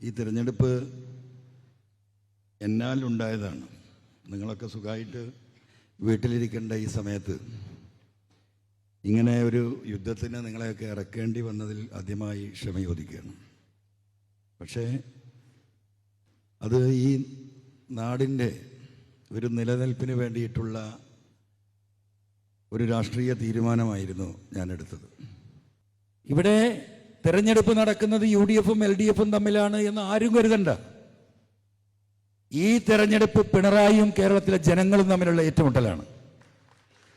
ഈ തിരഞ്ഞെടുപ്പ് എന്നാൽ ഉണ്ടായതാണ്. നിങ്ങളൊക്കെ സുഖമായിട്ട് വീട്ടിലിരിക്കേണ്ട ഈ സമയത്ത് ഇങ്ങനെ ഒരു യുദ്ധത്തിന് നിങ്ങളെയൊക്കെ ഇറക്കേണ്ടി വന്നതിൽ ആദ്യമായി ക്ഷമ ചോദിക്കുകയാണ്. പക്ഷേ അത് ഈ നാടിൻ്റെ ഒരു നിലനിൽപ്പിന് വേണ്ടിയിട്ടുള്ള ഒരു രാഷ്ട്രീയ തീരുമാനമായിരുന്നു ഞാൻ എടുത്തത്. ഇവിടെ തെരഞ്ഞെടുപ്പ് നടക്കുന്നത് UDF-ഉം LDF-ഉം തമ്മിലാണ് എന്ന് ആരും കരുതണ്ട. ഈ തെരഞ്ഞെടുപ്പ് പിണറായിയും കേരളത്തിലെ ജനങ്ങളും തമ്മിലുള്ള ഏറ്റുമുട്ടലാണ്.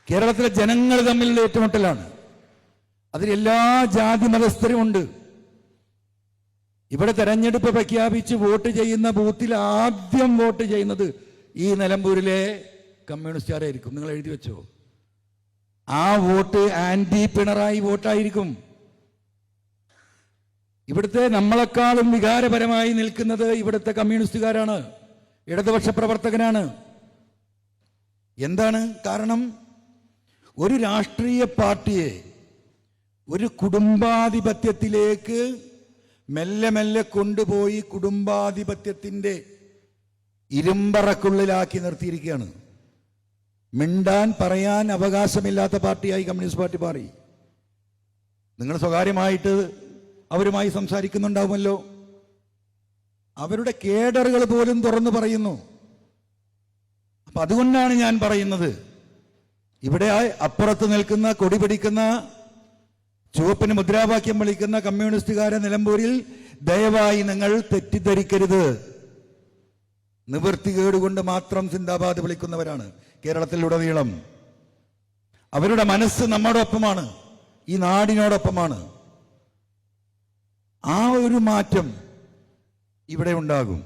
കേരളത്തിലെ ജനങ്ങൾ തമ്മിലുള്ള ഏറ്റുമുട്ടലാണ്. അതിൽ എല്ലാ ജാതി മതസ്ഥരും ഉണ്ട്. ഇവിടെ തെരഞ്ഞെടുപ്പ് പ്രഖ്യാപിച്ച് വോട്ട് ചെയ്യുന്ന ബൂത്തിൽ ആദ്യം വോട്ട് ചെയ്യുന്നത് ഈ നിലമ്പൂരിലെ കമ്മ്യൂണിസ്റ്റുകാരായിരിക്കും. നിങ്ങൾ എഴുതി വെച്ചോ. ആ വോട്ട് ആന്റി പിണറായി വോട്ടായിരിക്കും. ഇവിടുത്തെ നമ്മളെക്കാളും വികാരപരമായി നിൽക്കുന്നത് ഇവിടുത്തെ കമ്മ്യൂണിസ്റ്റുകാരാണ്, ഇടതുപക്ഷ പ്രവർത്തകനാണ്. എന്താണ് കാരണം? ഒരു രാഷ്ട്രീയ പാർട്ടിയെ ഒരു കുടുംബാധിപത്യത്തിലേക്ക് മെല്ലെ മെല്ലെ കൊണ്ടുപോയി കുടുംബാധിപത്യത്തിൻ്റെ ഇരുമ്പറക്കുള്ളിലാക്കി നിർത്തിയിരിക്കുകയാണ്. മിണ്ടാൻ പറയാൻ അവകാശമില്ലാത്ത പാർട്ടിയായി കമ്മ്യൂണിസ്റ്റ് പാർട്ടി മാറി. നിങ്ങൾ സ്വകാര്യമായിട്ട് അവരുമായി സംസാരിക്കുന്നുണ്ടാവുമല്ലോ. അവരുടെ കേഡറുകൾ പോലും തുറന്നു പറയുന്നു. അപ്പൊ അതുകൊണ്ടാണ് ഞാൻ പറയുന്നത്, ഇവിടെ അപ്പുറത്ത് നിൽക്കുന്ന കൊടി പിടിക്കുന്ന ചുവപ്പിന് മുദ്രാവാക്യം വിളിക്കുന്ന കമ്മ്യൂണിസ്റ്റുകാരെ നിലമ്പൂരിൽ ദയവായി നിങ്ങൾ തെറ്റിദ്ധരിക്കരുത്. നിവൃത്തികേടുകൊണ്ട് മാത്രം സിന്ദാബാദ് വിളിക്കുന്നവരാണ് കേരളത്തിലുടനീളം. അവരുടെ മനസ്സ് നമ്മോടൊപ്പമാണ്, ഈ നാടിനോടൊപ്പമാണ്. ആ ഒരു മാറ്റം ഇവിടെ ഉണ്ടാകും.